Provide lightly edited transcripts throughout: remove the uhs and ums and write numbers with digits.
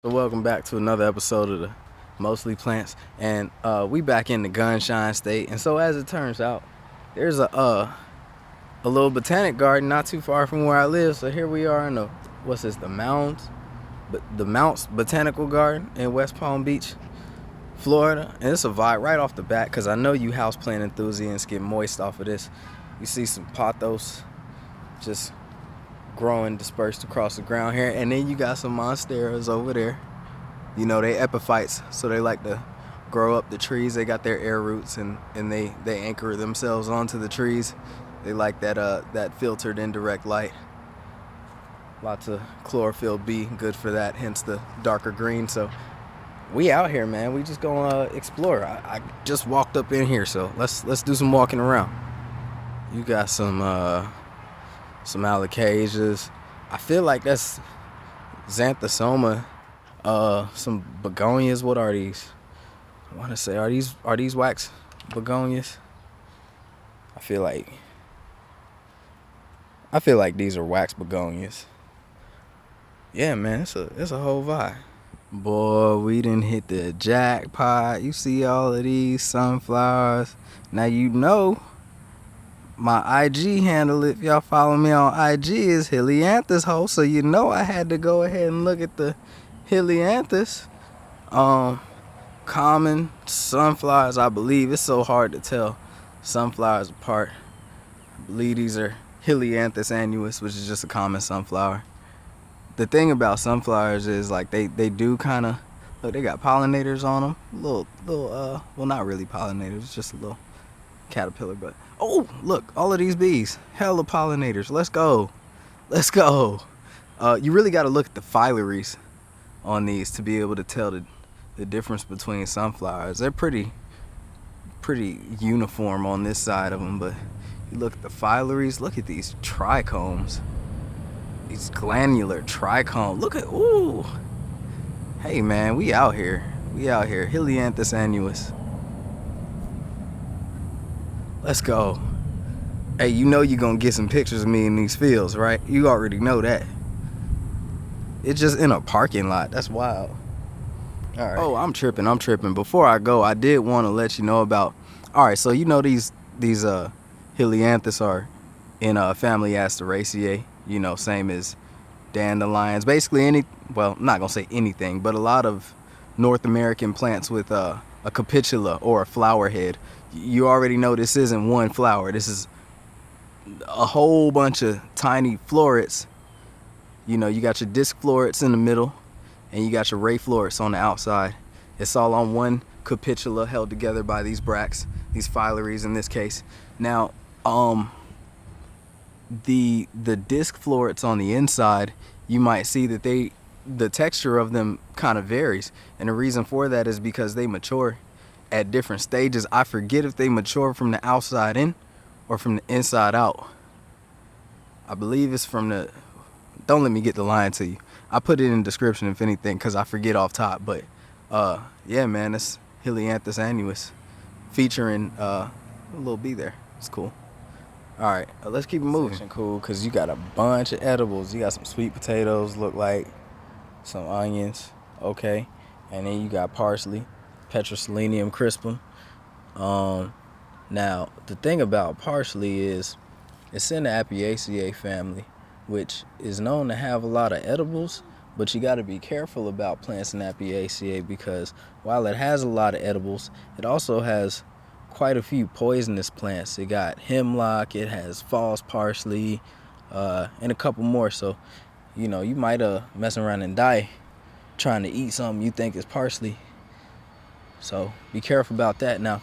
So welcome back to another episode of the Mostly Plants, and we back in the Gunshine State. And so as it turns out, there's a little botanic garden not too far from where I live. So here we are in the Mounts Botanical Garden in West Palm Beach, Florida. And it's a vibe right off the bat because I know you houseplant enthusiasts get moist off of this. You see some pothos just growing dispersed across the ground here, and then you got some monsteras over there. You know, they epiphytes, so they like to grow up the trees. They got their air roots, and they anchor themselves onto the trees. They like that filtered indirect light. Lots of chlorophyll B, good for that, hence the darker green. So we out here, man. We just gonna explore. I just walked up in here, so let's do some walking around. You got some alocasias. I feel like that's xanthosoma. Some begonias. What are these? I want to say, are these wax begonias? I feel like these are wax begonias. Yeah, man, it's a whole vibe. Boy, we done hit the jackpot. You see all of these sunflowers. Now you know my IG handle, if y'all follow me on IG, is Helianthus H03, so you know I had to go ahead and look at the Helianthus. Common sunflowers, I believe. It's so hard to tell sunflowers apart. I believe these are Helianthus annuus, which is just a common sunflower. The thing about sunflowers is like they do kind of look. They got pollinators on them. Little well, not really pollinators. It's just a little caterpillar, but oh, look, all of these bees, hella pollinators. Let's go. You really got to look at the phylaries on these to be able to tell the difference between sunflowers. They're pretty uniform on this side of them, but you look at the phylaries. Look at these trichomes, these glandular trichomes. Look at, ooh, hey man, we out here. Helianthus annuus. Let's go. Hey, you know you're gonna get some pictures of me in these fields, right? You already know that. It's just in a parking lot. That's wild. All right. Oh, I'm tripping. Before I go, I did want to let you know about. All right, so you know these Helianthus are in a family Asteraceae. You know, same as dandelions. Basically well, I'm not gonna say anything, but a lot of North American plants with a capitula or a flower head. You already know this isn't one flower. This is a whole bunch of tiny florets. You know, you got your disc florets in the middle, and you got your ray florets on the outside. It's all on one capitula held together by these bracts, these phylaries in this case. Now, the disc florets on the inside, you might see that the texture of them kind of varies, and the reason for that is because they mature at different stages. I forget if they mature from the outside in or from the inside out. I believe it's from the, don't let me get the line to you. I put it in the description if anything, because I forget off top. But yeah, man, it's Helianthus annuus featuring a little bee there. It's cool. All right, let's keep it moving. Cool, because you got a bunch of edibles. You got some sweet potatoes, look like some onions, okay, and then you got parsley, Petroselenium crispum. Now the thing about parsley is it's in the Apiaceae family, which is known to have a lot of edibles, but you got to be careful about plants in Apiaceae because while it has a lot of edibles, it also has quite a few poisonous plants. It got hemlock, it has false parsley, and a couple more. So, you know, you might mess around and die trying to eat something you think is parsley. So be careful about that. Now,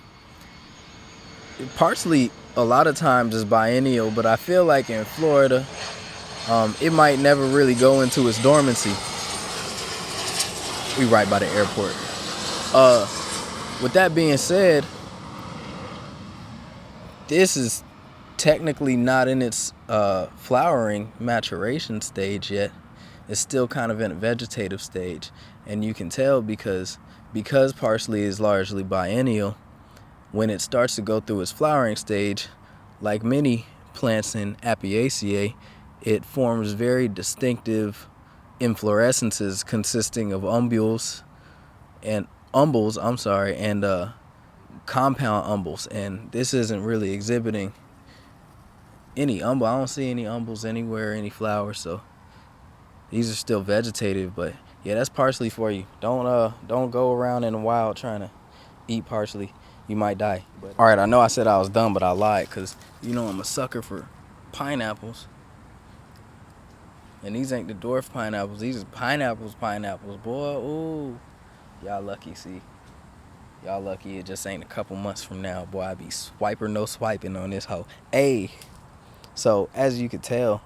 parsley a lot of times is biennial, but I feel like in Florida, it might never really go into its dormancy. We right by the airport. With that being said, this is technically not in its flowering maturation stage yet. It's still kind of in a vegetative stage, and you can tell because parsley is largely biennial. When it starts to go through its flowering stage, like many plants in Apiaceae, it forms very distinctive inflorescences consisting of umbels and compound umbels, and this isn't really exhibiting any umbel. I don't see any umbels anywhere, any flowers, so these are still vegetative. But yeah, that's parsley for you. Don't go around in the wild trying to eat parsley. You might die. All right, I know I said I was done, but I lied, because you know I'm a sucker for pineapples. And these ain't the dwarf pineapples. These is pineapples, boy. Ooh, y'all lucky. See, y'all lucky. It just ain't a couple months from now, boy. I be swiper no swiping on this hoe. Hey, so as you could tell,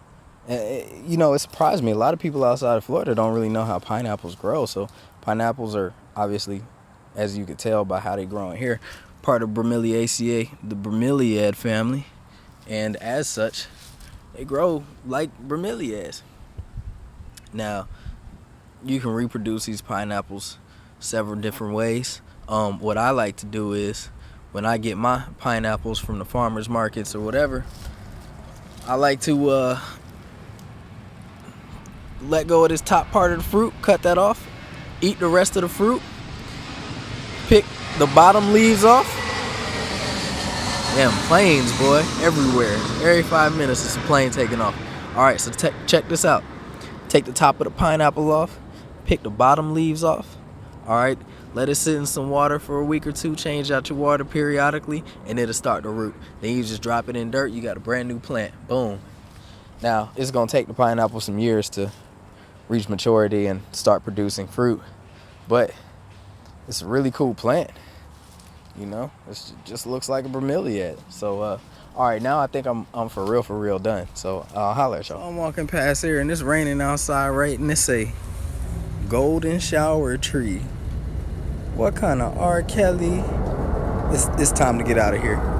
you know, it surprised me. A lot of people outside of Florida don't really know how pineapples grow. So pineapples are obviously, as you could tell by how they grow in here, part of Bromeliaceae, the bromeliad family, and as such, they grow like bromeliads. Now, you can reproduce these pineapples several different ways. What I like to do is, when I get my pineapples from the farmers markets or whatever, I like to let go of this top part of the fruit, cut that off, eat the rest of the fruit, pick the bottom leaves off. Damn, planes, boy, everywhere. Every 5 minutes, it's a plane taking off. All right, so check this out. Take the top of the pineapple off, pick the bottom leaves off. All right, let it sit in some water for a week or two. Change out your water periodically, and it'll start to root. Then you just drop it in dirt. You got a brand new plant. Boom. Now, it's gonna take the pineapple some years to reach maturity and start producing fruit, but it's a really cool plant. You know, it just looks like a bromeliad. So, all right, now I think I'm for real done. So I'll holler at y'all. I'm walking past here and it's raining outside, right? And it's a golden shower tree. What kind of R. Kelly? It's time to get out of here.